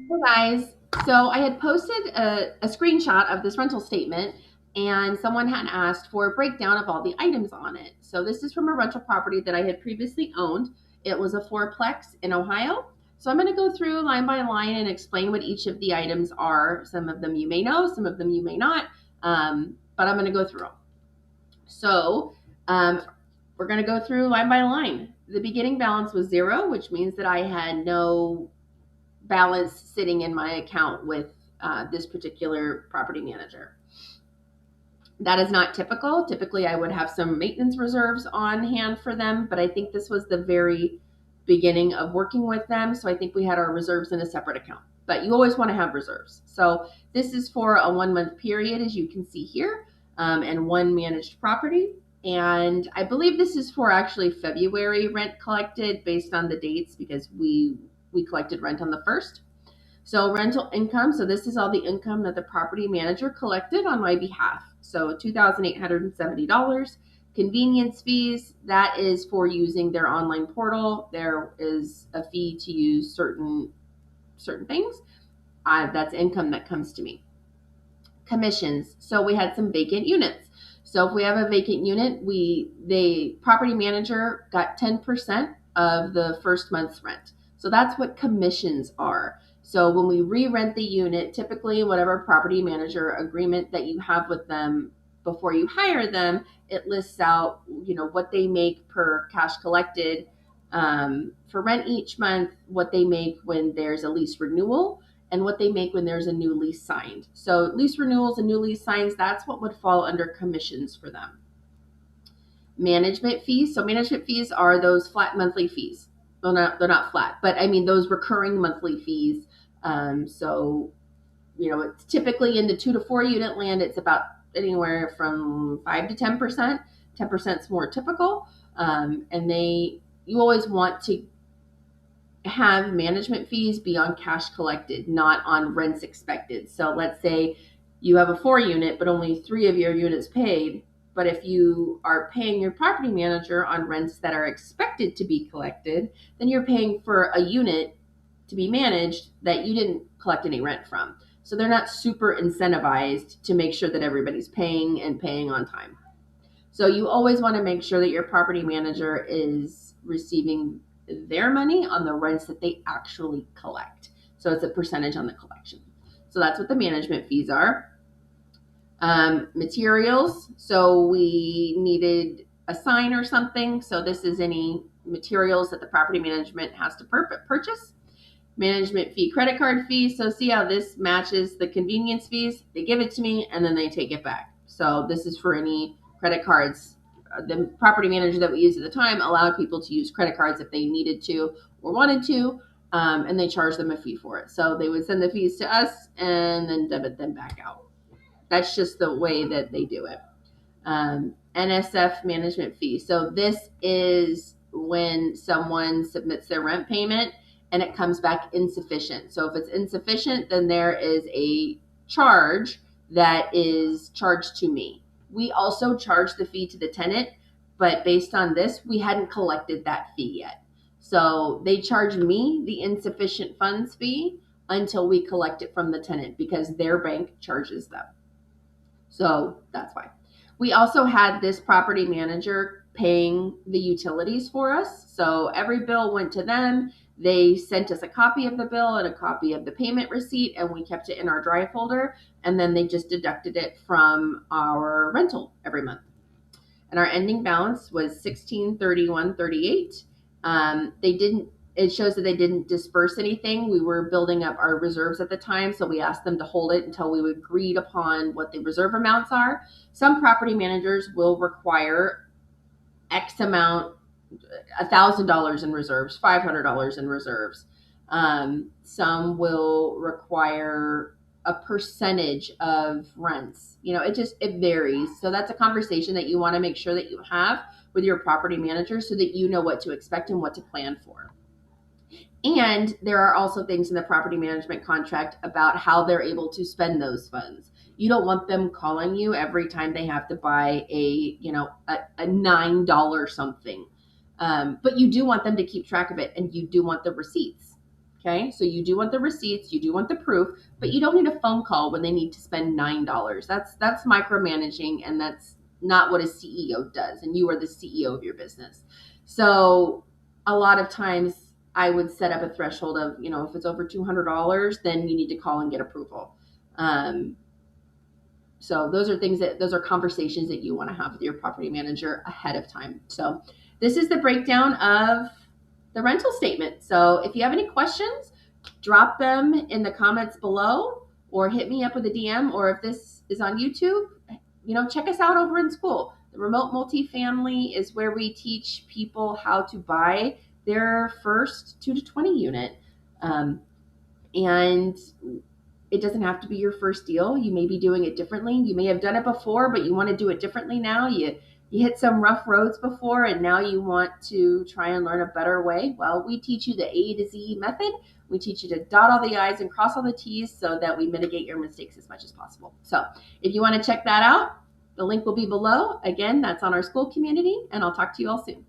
Hey guys, so I had posted a screenshot of this rental statement and someone had asked for a breakdown of all the items on it. So this is from a rental property that I had previously owned. It was a fourplex in Ohio. So I'm going to go through line by line and explain what each of the items are. Some of them you may know, some of them you may not, but I'm going to go through them. So um, we're going to go through line by line. The beginning balance was zero, which means that I had no balance sitting in my account with this particular property manager. That is not typical. Typically, I would have some maintenance reserves on hand for them, but I think this was the very beginning of working with them. So I think we had our reserves in a separate account. But you always want to have reserves. So this is for a 1 month period, as you can see here, and one managed property. And I believe this is for actually February rent collected based on the dates because we collected rent on the 1st. So rental income, so this is all the income that the property manager collected on my behalf. So $2,870. Convenience fees, that is for using their online portal. There is a fee to use certain things. That's income that comes to me. Commissions. So we had some vacant units. So if we have a vacant unit, the property manager got 10% of the first month's rent. So that's what commissions are. So when we re-rent the unit, typically whatever property manager agreement that you have with them before you hire them, it lists out, what they make per cash collected for rent each month, what they make when there's a lease renewal, and what they make when there's a new lease signed. So lease renewals and new lease signs, that's what would fall under commissions for them. Management fees. So management fees are those flat monthly fees. They're not flat, but I mean those recurring monthly fees. So it's typically in the 2 to 4 unit land. It's about anywhere from 5 to 10%. 10% is more typical, and you always want to have management fees be on cash collected, not on rents expected. So let's say you have a 4 unit, but only 3 of your units paid. But if you are paying your property manager on rents that are expected to be collected, then you're paying for a unit to be managed that you didn't collect any rent from. So they're not super incentivized to make sure that everybody's paying and paying on time. So you always want to make sure that your property manager is receiving their money on the rents that they actually collect. So it's a percentage on the collection. So that's what the management fees are. Materials. So we needed a sign or something. So this is any materials that the property management has to purchase. Management fee, credit card fee. So see how this matches the convenience fees? They give it to me and then they take it back. So this is for any credit cards. The property manager that we used at the time allowed people to use credit cards if they needed to or wanted to, and they charged them a fee for it. So they would send the fees to us and then debit them back out. That's just the way that they do it. NSF management fee. So this is when someone submits their rent payment and it comes back insufficient. So if it's insufficient, then there is a charge that is charged to me. We also charge the fee to the tenant, but based on this, we hadn't collected that fee yet. So they charge me the insufficient funds fee until we collect it from the tenant because their bank charges them. So that's why. We also had this property manager paying the utilities for us. So every bill went to them. They sent us a copy of the bill and a copy of the payment receipt, and we kept it in our drive folder. And then they just deducted it from our rental every month. And our ending balance was 1631.38. They didn't. It shows that they didn't disperse anything. We were building up our reserves at the time, so we asked them to hold it until we agreed upon what the reserve amounts are. Some property managers will require X amount, $1,000 in reserves, $500 in reserves. Some will require a percentage of rents. It varies. So that's a conversation that you want to make sure that you have with your property manager so that you know what to expect and what to plan for. And there are also things in the property management contract about how they're able to spend those funds. You don't want them calling you every time they have to buy a $9 something. But you do want them to keep track of it and you do want the receipts. Okay, so you do want the receipts, you do want the proof, but you don't need a phone call when they need to spend $9. That's micromanaging, and that's not what a CEO does. And you are the CEO of your business. So a lot of times I would set up a threshold of, if it's over $200, then you need to call and get approval. So those are conversations that you want to have with your property manager ahead of time. So this is the breakdown of the rental statement. So if you have any questions, drop them in the comments below or hit me up with a DM, or if this is on YouTube, check us out over in school. The Remote Multifamily is where we teach people how to buy their first 2 to 20 unit. And it doesn't have to be your first deal. You may be doing it differently. You may have done it before, but you want to do it differently now. You hit some rough roads before, and now you want to try and learn a better way. Well, we teach you the A to Z method. We teach you to dot all the I's and cross all the T's so that we mitigate your mistakes as much as possible. So if you want to check that out, the link will be below. Again, that's on our school community, and I'll talk to you all soon.